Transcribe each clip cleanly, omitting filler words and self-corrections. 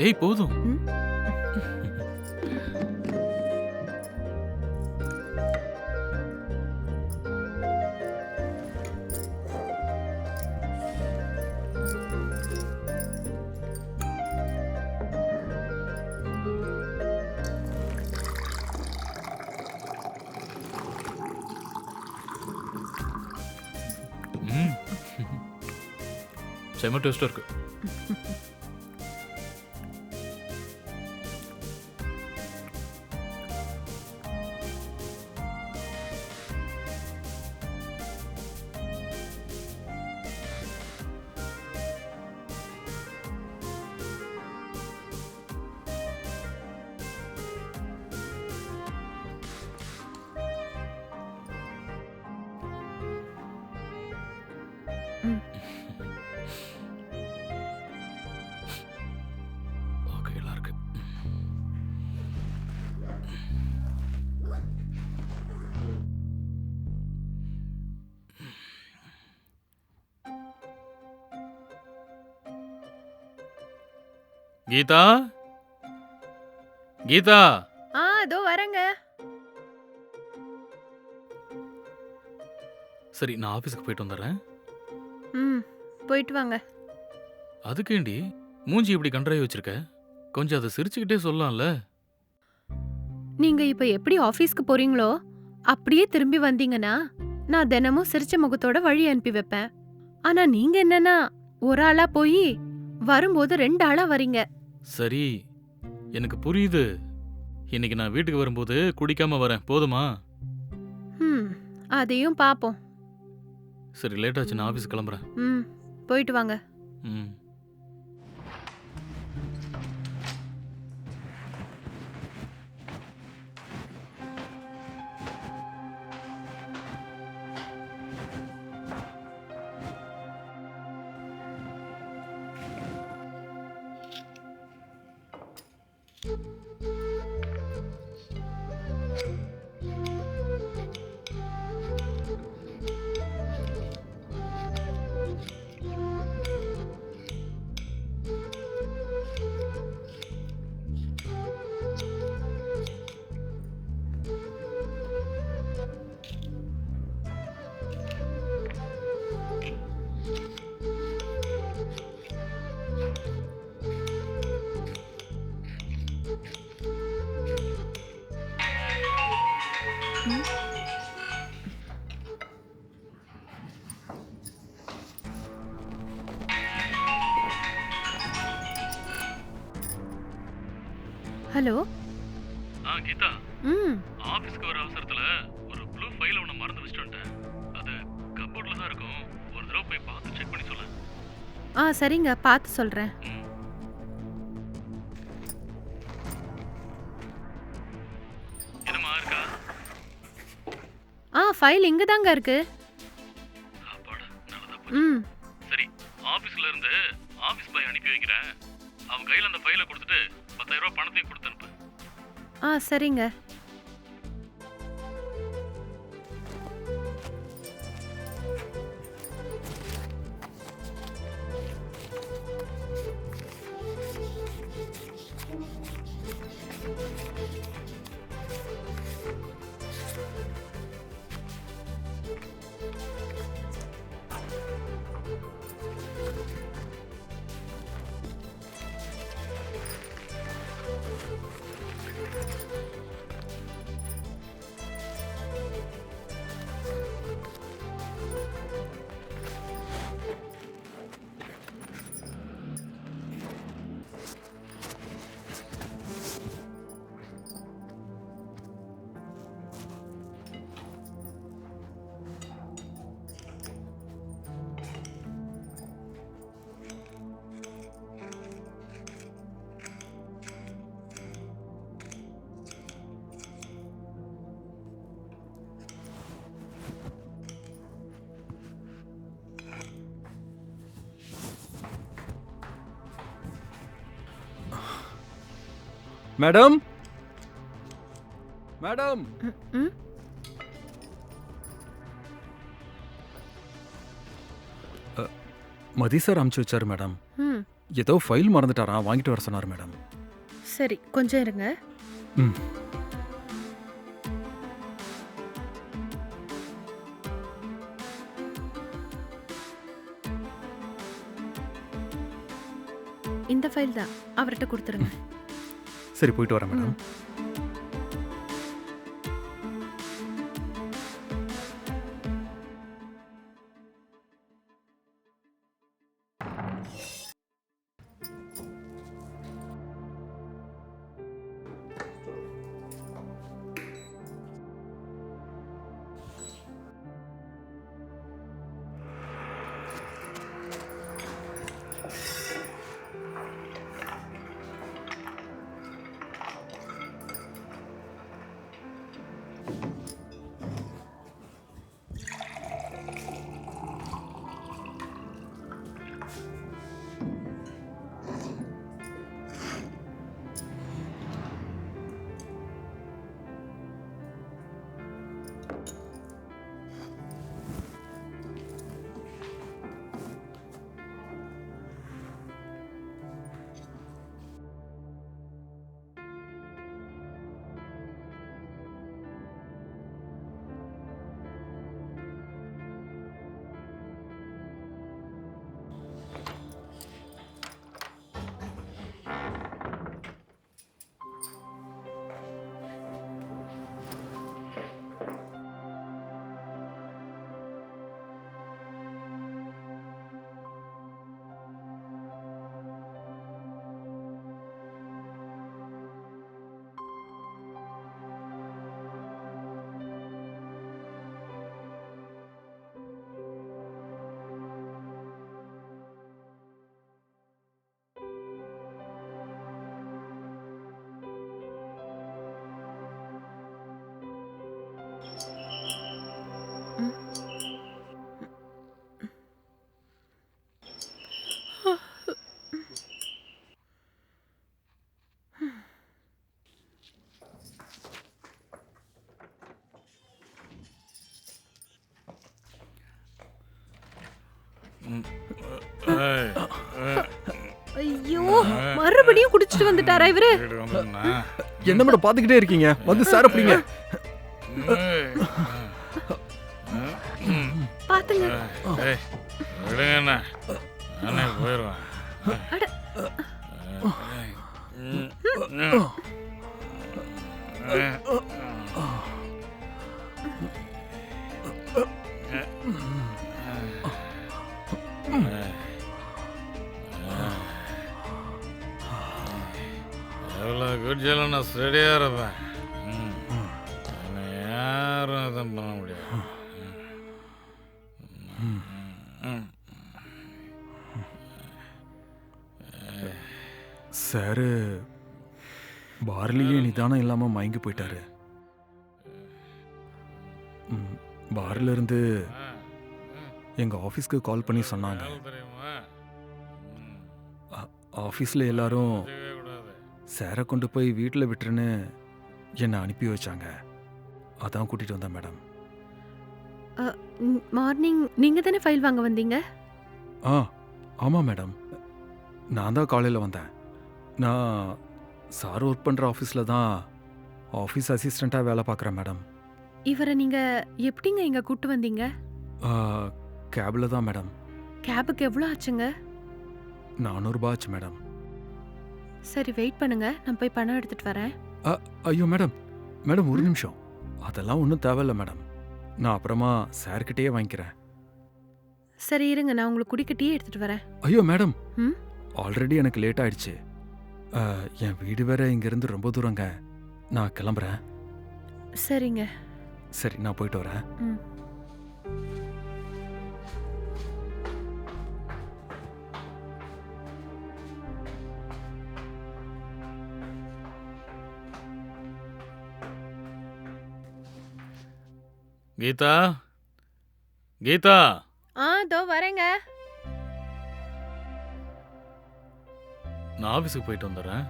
ஏய் போதும். ம். ம். செம டேஸ்டா இருக்கு. ம். ஓகே, நல்லா இருக்கு. கீதா, கீதா. இதோ வரேங்க. சரி, நான் ஆபீஸ்க்கு போயிட்டு வந்துடுறேன். ம். போயிட்டு வாங்க. அதுக்கேண்டி மூஞ்சி இப்படி கன்றாய் வச்சிருக்க? கொஞ்சம் அதை சிரிச்சுக்கிட்டே சொல்லலாம்ல. நீங்க இப்ப எப்படி ஆபீஸ்க்கு போறீங்களோ அப்படியே திரும்பி வந்தீங்கன்னா நான் தினமும் சிரிச்ச முகத்தோட வழி அனுப்பி வைப்பேன். ஆனா நீங்க என்னன்னா ஒரு ஆளா போய் வரும்போது 2 ஆளா வரீங்க. சரி, எனக்கு புரியுது. இன்னைக்கு நான் வீட்டுக்கு வரும்போது குடிக்காம வரேன், போதுமா? ம். அதையும் பாப்போம். சரி, லேட் ஆச்சு, நான் ஆபீஸ் கிளம்புறேன். ம். போயிட்டு வாங்க. ம். ஹலோ. கீதா, ம். ஆபீஸ்க்கு வர அவசரத்துல ஒரு ப்ளூ ஃபைல் ஒன்று மறந்து வச்சுட்டு வந்துட்டேன். அது கப்போர்ட்ல தான் இருக்கும். ஒரு தடவை போய் பார்த்து செக் பண்ணி சொல்ல. சரிங்க, பார்த்து சொல்றேன். என்னமா இருக்கா? ஃபைல் இங்க தாங்க இருக்கு. அப்பாடா, நல்லதா போச்சு. ம். சரி, ஆபீஸ்ல இருந்து ஆபீஸ் பாய் அனுப்பி வைக்கிறேன். அவன் கையில அந்த ஃபைலை கொடுத்துட்டு 10,000 ரூபாய் பணத்தையும் கொடுத்து அனுப்பு. சரிங்க. Madam, madam. ம். மதி சார் அமுச்சு வச்சாரு மேடம். ம். ஏதோ ஃபைல் மறந்துட்டாரா, வாங்கிட்டு வர சொன்னார் மேடம். சரி, கொஞ்சம் இருங்க. ம். இந்த ஃபைல் தான், அவர்கிட்ட கொடுத்துருங்க. சரி, போயிட்டு வரேன் மேடம். ஐயோ, மறுபடியும் குடிச்சிட்டு வந்துட்டாரா இவரு? என்ன மேடம் பார்த்துக்கிட்டே இருக்கீங்க? வந்து சார் அப்படிங்க. பாத்துங்க. போயிடுவேன். எவ்வளோ குடிச்சாலும் நான் ஸ்டடியாக இருப்பேன். என்னை யாரும் எதுவும் பண்ண முடியாது. சார் பார்லேயே நிதானம் இல்லாமல் மயங்கி போயிட்டாரு. பார்ல இருந்து எங்கள் ஆஃபீஸ்க்கு கால் பண்ணி சொன்னாங்க. ஆஃபீஸில் எல்லாரும் சாரை கொண்டு போய் வீட்டில் விட்டுருன்னு என்னை அனுப்பி வச்சாங்க. அதான் கூட்டிகிட்டு வந்தேன் மேடம். மார்னிங் நீங்க தானே ஃபைல் வாங்க வந்தீங்க? ஆமாம் மேடம், நான் தான் காலையில் வந்தேன். நான் சார் ஒர்க் பண்ணுற ஆஃபீஸில் தான் ஆஃபீஸ் அசிஸ்டண்ட்டாக வேலை பார்க்குறேன் மேடம். இவரை நீங்க எப்படிங்க இங்க கூட்டு வந்தீங்க? கேபில் தான் மேடம். கேபுக்கு எவ்வளோ ஆச்சுங்க? 400 ரூபாய் ஆச்சு மேடம். சரி, வெயிட் பண்ணுங்க, நான் போய் பணம் எடுத்துட்டு வரேன். ஐயோ மேடம், மேடம் ஒரு நிமிஷம். அதெல்லாம் ஒன்றும் தேவையில்லை மேடம், நான் அப்புறமா சார்கிட்டயே வாங்கிக்கிறேன். சரி இருங்க, நான் உங்களுக்கு குடிக்க எடுத்துட்டு வரேன். ஐயோ மேடம், ஆல்ரெடி எனக்கு லேட் ஆயிடுச்சு. என் வீடு வேற இங்கேருந்து ரொம்ப தூரங்க. நான் கிளம்புறேன். சரிங்க. சரி, நான் போயிட்டு வரேன். கீதா, கீதா. தோ வரேங்க. நான் ஆஃபீஸுக்கு போயிட்டு வந்துடுறேன்.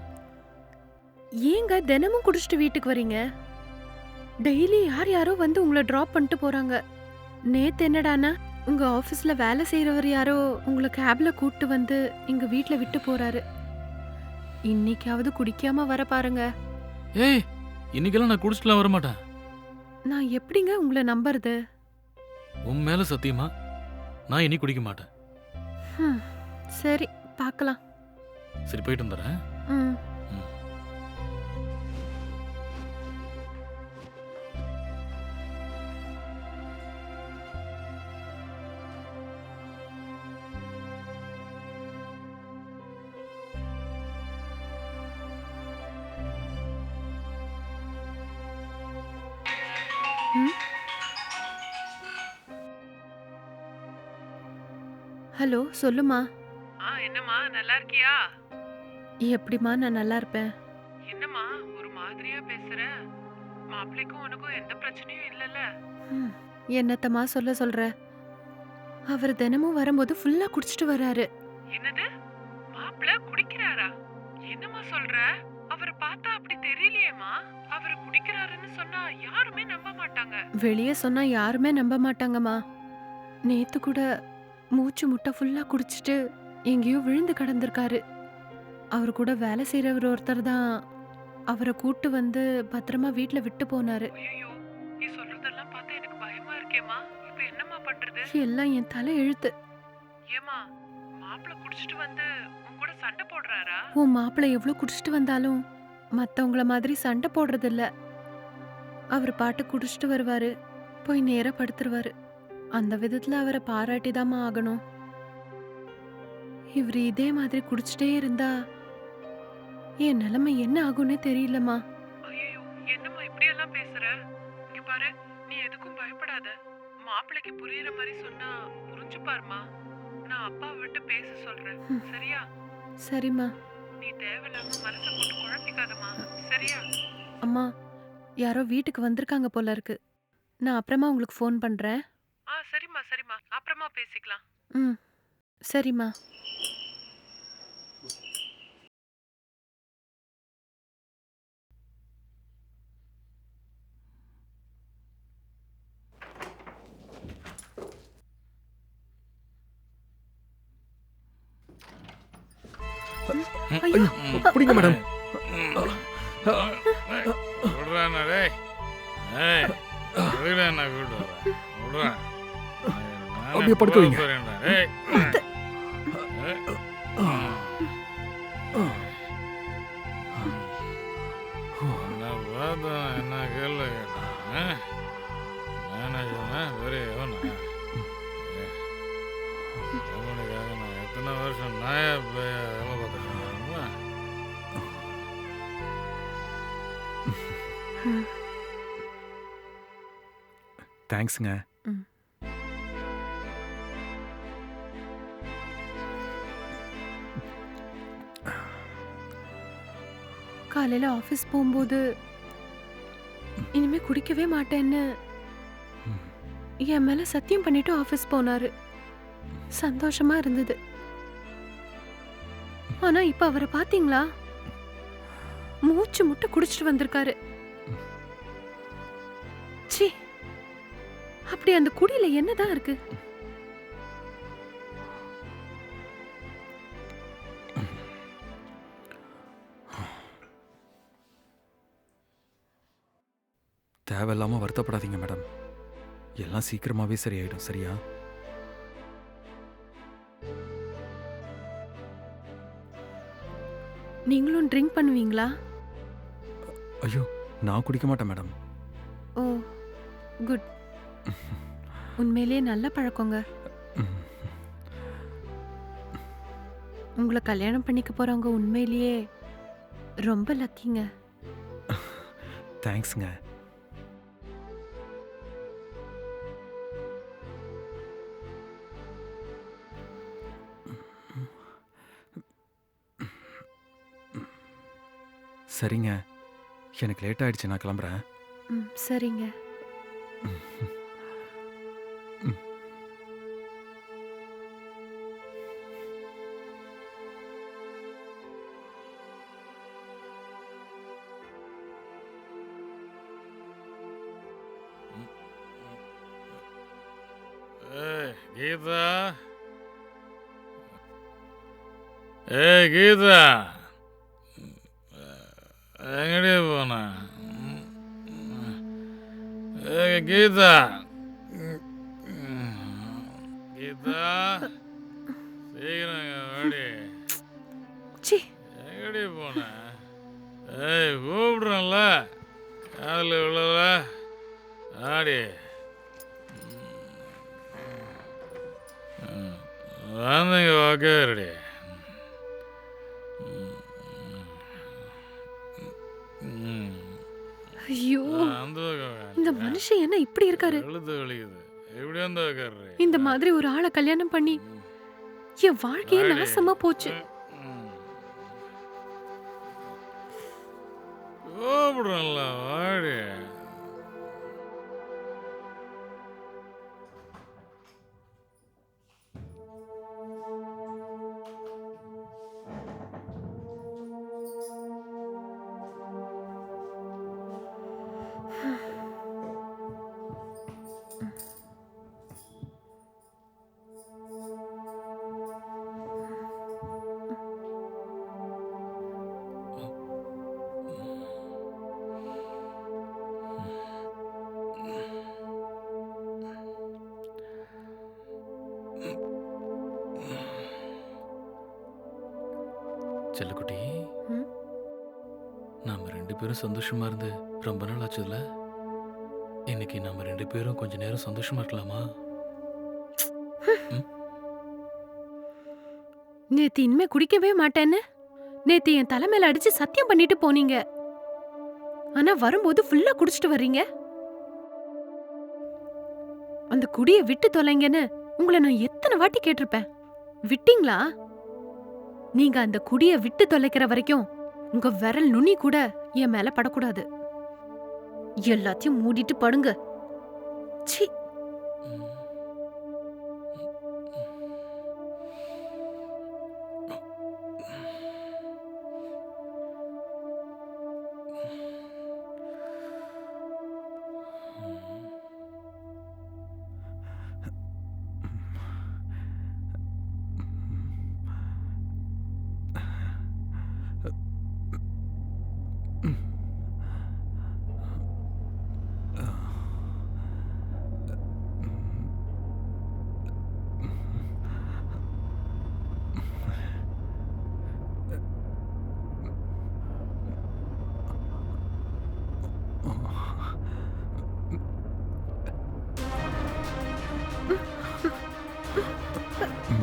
ஏங்க தினமும் குடிச்சிட்டு வீட்டுக்கு வரீங்க? டெய்லி யார் யாரோ வந்து உங்களை டிராப் பண்ணிட்டு போறாங்க. நேத்து என்னடானா உங்க ஆபீஸ்ல வேலை செய்யறவர் யாரோ உங்களை கேப்ல கூட்டு வந்து எங்க வீட்ல விட்டு போறாரு. இன்னைக்காவது குடிக்காம வர பாருங்க. ஏய், இன்னைக்கெல்லாம் நான் குடிச்சிட்டுலாம் வர மாட்டேன். நான் எப்படிங்க உங்களை நம்புறது? உன் மேல சத்தியமா நான் இனி குடிக்க மாட்டேன். ஹம், சரி பார்க்கலாம். சரி, போயிட்டு வந்துடுறேன். ம். ம். ஹலோ சொல்லுமா. என்னம்மா நல்லா இருக்கியா? எப்படிம்மா நான் நல்லா இருப்பேன். என்னம்மா ஒரு மாதிரியா பேசுற? மாப்பிள்ளைக்கும் உனக்கும் எந்த பிரச்சனையும் இல்லைல்ல? ம், என்னத்தம்மா சொல்ற? அவர் தினமும் வரும்போது ஃபுல்லா குடிச்சிட்டு வராரு. என்னது? மாப்பிள்ளை குடிக்கிறாரா? என்னம்மா சொல்ற? அவரை பார்த்தா அப்படி தெரியலையேம்மா. அவர் குடிக்கிறாருன்னு சொன்னா யாருமே நம்ப மாட்டாங்க. வெளியே சொன்னா யாருமே நம்ப மாட்டாங்கம்மா. நேத்து கூட மூச்சு முட்டை ஃபுல்லா குடிச்சிட்டு எங்கேயோ விழுந்து கிடந்திருக்காரு. அவர் கூட வேலை செய்யறவர் ஒருத்தர் தான் அவரை கூட்டு வந்து பத்திரமா வீட்ல விட்டு போனாரு. ஐயோ, நீ சொல்றதெல்லாம் பார்த்தா எனக்கு பயமா இருக்கேம்மா. இப்ப என்னம்மா பண்றது? எல்லாம் என் தலை எழுத்து. ஏம்மா, மாப்பிள்ளை குடிச்சிட்டு வந்து உன் கூட சண்டை போடுறாரா? உன் மாப்பிள்ளை எவ்வளவு குடிச்சிட்டு வந்தாலும் மத்தவங்கள மாதிரி சண்டை போடுறது இல்ல. அவர் பாட்டு குடிச்சிட்டு வருவாரு, போய் நேரா படுத்துருவாரு. அந்த விதத்துல அவரை பாராட்டிதாம்மா ஆகணும். இவர் இதே மாதிரி குடிச்சிட்டே இருந்தா என் நிலைமை என்ன ஆகும்னே தெரியலம்மா. ஐயோ, என்னம்மா இப்படி எல்லாம் பேசுற? இங்க பாரு, நீ எதுக்கும் பயப்படாத. மாப்பிள்ளைக்கு புரியுற மாதிரி சொன்னா புரிஞ்சு பாருமா. நான் அப்பா விட்டு பேச சொல்றேன், சரியா? சரிம்மா. நீ தேவையில்லாம மனசை போட்டு குழப்பிக்காதம்மா, சரியா? அம்மா, யாரோ வீட்டுக்கு வந்திருக்காங்க போல இருக்கு. நான் அப்புறமா உங்களுக்கு ஃபோன் பண்றேன். சரிம்மா சரிம்மா, அப்புறமா பேசிக்கலாம். ம், சரிம்மா. ஐயோ, பிடிங்க மேடம். விடுறானா டேய்? ஏய், எதுக்குடா என்ன கூப்பிட்டு வர? விடுறா. அப்படியே படுக்க வைங்க. ஏய். என்ன பார்த்தா என்ன கேள்வி கேட்டான்? மேனேஜர்னா பெரியவனா? அவனுக்காக நான் எத்தனை வருஷம் நாயா வேலை பார்த்துருக்கேன். ம். தேங்க்ஸுங்க. ம். காலையில ஆபீஸ் போகும்போது இனிமே குடிக்கவே மாட்டேன்னு என் மேல சத்தியம் பண்ணிட்டு ஆபீஸ் போனாரு. சந்தோஷமா இருந்தது. ஆனா இப்ப அவரை பாத்தீங்களா? மூச்சு முட்டை குடிச்சிட்டு வந்திருக்காரு. ச்சீ, அப்படி அந்த குடியில என்னதான் இருக்கு? தேவையில்லாம வருத்தப்படாதீங்க மேடம். எல்லாம் சீக்கிரமாவே சரியாயிடும். சரியா? நீங்களும் ட்ரிங்க் பண்ணுவீங்களா? ஐயோ, நான் குடிக்க மாட்டேன் மேடம். ஓ, குட். உண்மையிலேயே நல்ல பழக்கங்க. உங்களை கல்யாணம் பண்ணிக்க போறவங்க உண்மையிலேயே ரொம்ப லக்கிங்க. தேங்க்ஸுங்க. சரிங்க, எனக்கு லேட் ஆயிடுச்சு. நான் கிளம்புறேன். ம், சரிங்க. ஏய், கீதா, ஏய் கீதா, எங்கடி போன? ஏய் கீதா, கீதா, சீக்கிரம் வாடி. சி எங்கடி போன? ஏய் கூப்பிடுறேன்ல, காதில் விழல, ஆடி. வந்தீங்க வாக்கடி. ஐயோ அந்த இந்த மனுஷன் என்ன இப்படி இருக்காரு? எழுத்து வலிக்குது. எப்படி வந்து உட்காரு? இந்த மாதிரி ஒரு ஆளை கல்யாணம் பண்ணி என் வாழ்க்கையே நாசமா போச்சு. கூப்பிடுறேன்ல வாடி. செல்லக்குட்டி, ம்? நாம 2 பேரும் சந்தோஷமா இருந்து ரொம்ப நாள் ஆச்சுல்ல? இன்னைக்கு நாம 2 பேரும் கொஞ்ச நேரம் சந்தோஷமா இருக்கலாமா? நேத்து இனிமே குடிக்கவே மாட்டேன்னு நேத்து என் தலைமையில அடிச்சு சத்தியம் பண்ணிட்டு போனீங்க. ஆனா வரும்போது ஃபுல்லா குடிச்சிட்டு வர்றீங்க. அந்த குடிய விட்டு தொலைங்கன்னு உங்களை நான் எத்தனை வாட்டி கேட்டிருப்பேன். விட்டீங்களா? நீங்க அந்த குடிய விட்டு தொலைக்கிற வரைக்கும் உங்க விரல் நுனி கூட என் மேல படக்கூடாது. எல்லாத்தையும் மூடிட்டு படுங்க. ச்சீ.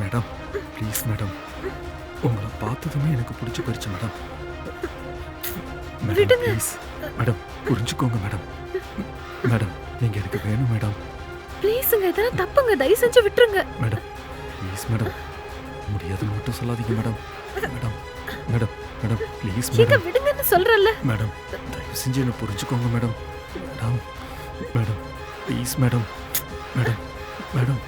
மேடம் ப்ளீஸ் மேடம், உங்களை பார்த்ததுமே எனக்கு பிடிச்சி போயிடுச்சு மேடம். மேடம் விடுங்க. ப்ளீஸ் மேடம், புரிஞ்சுக்கோங்க மேடம். மேடம் நீங்கள் எனக்கு வேணும் மேடம். ப்ளீஸுங்க, இதெல்லாம் தப்புங்க. தயவு செஞ்சு விட்டுருங்க. மேடம் ப்ளீஸ் மேடம், முடியாதுன்னு மட்டும் சொல்லாதீங்க madam. Madam madam madam please எங்க மேடம். விடுங்கன்னு சொல்றல்ல. மேடம் தயவு செஞ்சு என்னை புரிஞ்சுக்கோங்க madam. Madam madam please madam. Madam madam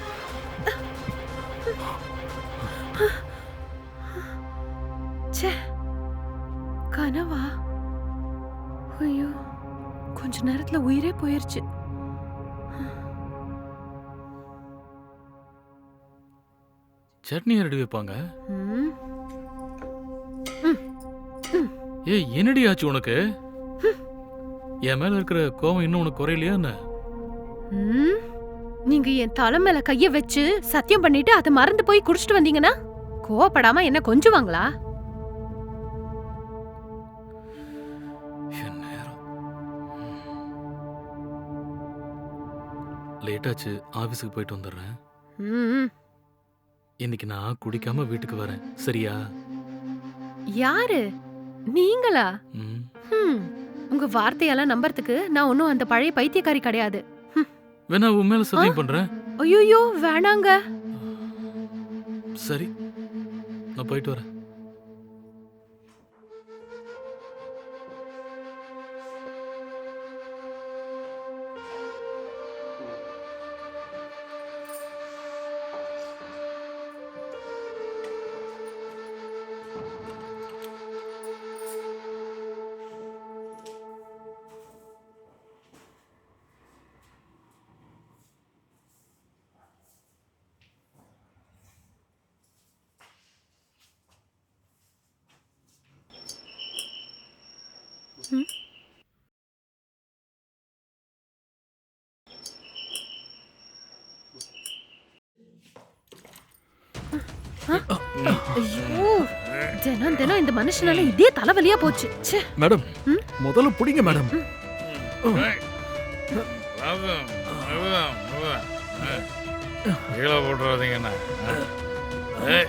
ச்சே, கனவா? ஐயோ, கொஞ்ச நேரத்துல உயிரே போயிருச்சு. சட்னி ரெடி வைப்பாங்க. ம், ஏய், என்னடி ஆச்சு உனக்கு? என் மேல இருக்கிற கோவம் இன்னும் உனக்கு குறையலையா என்ன? ம். நீங்க என் தலை மேல கைய வச்சு சத்தியம் பண்ணிட்டு அதை மறந்து போய் குடிச்சிட்டு வந்தீங்கன்னா கோவப்படாம என்ன கொஞ்சுவாங்களா? என் நேரம். லேட்டாச்சு, ஆபீஸுக்கு போயிட்டு வந்துடுறேன். ம். இன்னைக்கு நான் குடிக்காம வீட்டுக்கு வரேன், சரியா? யாரு நீங்களா? ம். ம். உங்க வார்த்தையெல்லாம் நம்புறதுக்கு நான் ஒன்னும் அந்த பழைய பைத்தியக்காரி கிடையாது. வேணா உன் மேல சத்தியம் பண்றேன். ஐயோ வேணாங்க. சரி, நான் போயிட்டு வரேன். ஐயோ தினம் தினம் இந்த மனுஷனால இதே தலைவலியா போச்சு ச்சே. மேடம் ம்? முதல்ல பிடிங்க மேடம். கீழே போட்டுறாதீங்கண்ணா. ஏய்.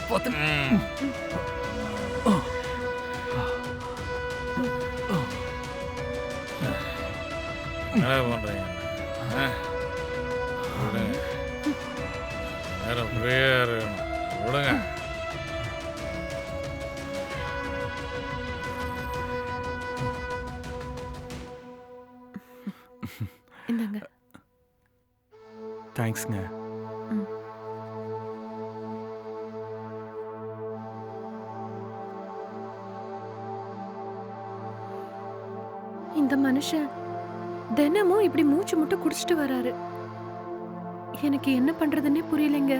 பார்த்து. ம். என்ன பண்றீங்க? விடுங்க. நேரம் ஃப்ரீயா இருக்கணும். விடுங்க. இந்தாங்க. தேங்க்ஸ்ங்க. ம். இந்த மனுஷன் தினமும் இப்படி மூச்சு முட்டை குடிச்சிட்டு வராரு. எனக்கு என்ன பண்றதுன்னே புரியலைங்க.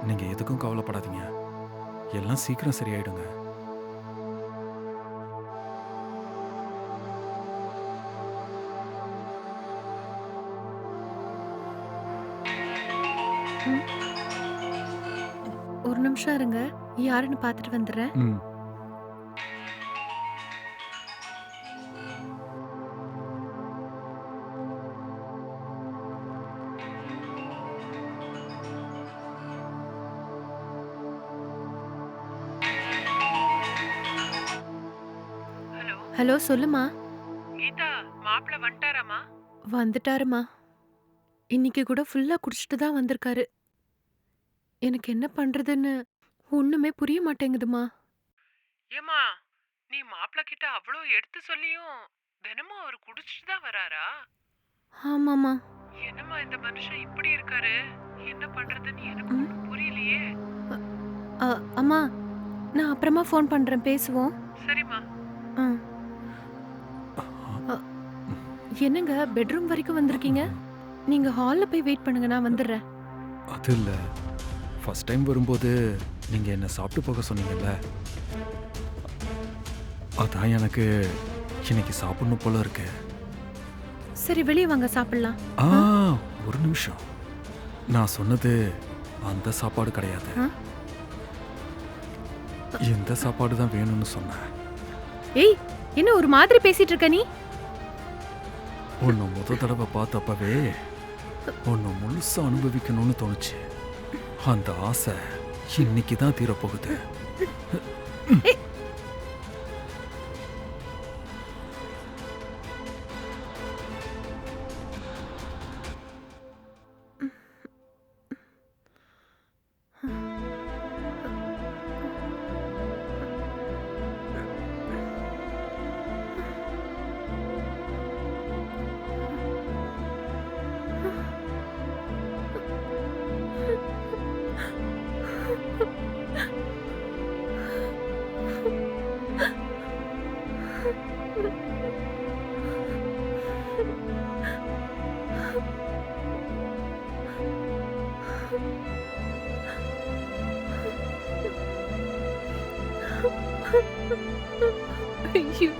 நீங்க எதுக்கும் கவலைப்படாதீங்க. எல்லாம் சீக்கிரம் சரியாயிடுங்க. ஒரு நிமிஷம் இருங்க, யாருன்னு பார்த்துட்டு வந்துடுறேன். ம். ஹலோ ஹலோ சொல்லுமா. கீதா, மாப்பிள்ள வந்துட்டாராமா? வந்துட்டாருமா. இன்னைக்கு கூட ஃபுல்லா குடிச்சிட்டு தான் வந்திருக்காரு. எனக்கு என்ன பண்றதுன்னு ஒண்ணுமே புரிய மாட்டேங்குதுமா. ஏமா, நீ மாப்பிள்ள கிட்ட அவ்வளோ எடுத்து சொல்லியும் தினமும் அவர் குடிச்சிட்டு தான் வராரா? ஆமாமா. என்னம்மா இந்த மனுஷன் இப்படி இருக்காரு? என்ன பண்றதுன்னு எனக்கு ம். ஒண்ணும் புரியலையே. அம்மா, நான் அப்புறமா ஃபோன் பண்றேன், பேசுவோம். சரிம்மா. ஆ. என்னங்க பெட்ரூம் வரைக்கும் வந்திருக்கீங்க? நீங்க ஹால்ல போய் வெயிட் பண்ணுங்க, நான் வந்துடுறேன். அது இல்ல, ஃபர்ஸ்ட் டைம் வரும்போது நீங்க என்ன சாப்பிட்டு போக சொன்னீங்கல்ல, அதான் எனக்கு இன்னைக்கு சாப்பிடணும் போல இருக்கு. சரி, வெளியே வாங்க சாப்பிடலாம். ஆ, ஒரு நிமிஷம். நான் சொன்னது அந்த சாப்பாடு கிடையாது. ஆ? இந்த சாப்பாடு தான் வேணும்னு சொன்னேன். ஏய், என்ன ஒரு மாதிரி பேசிட்டு இருக்க நீ? உன்னை முத தடவை பார்த்தப்பவே உன்னை முழுசா அனுபவிக்கணும்னு தோணுச்சு. அந்த ஆசை இன்னைக்கு தான் தீரப்போகுது. ஐயோ.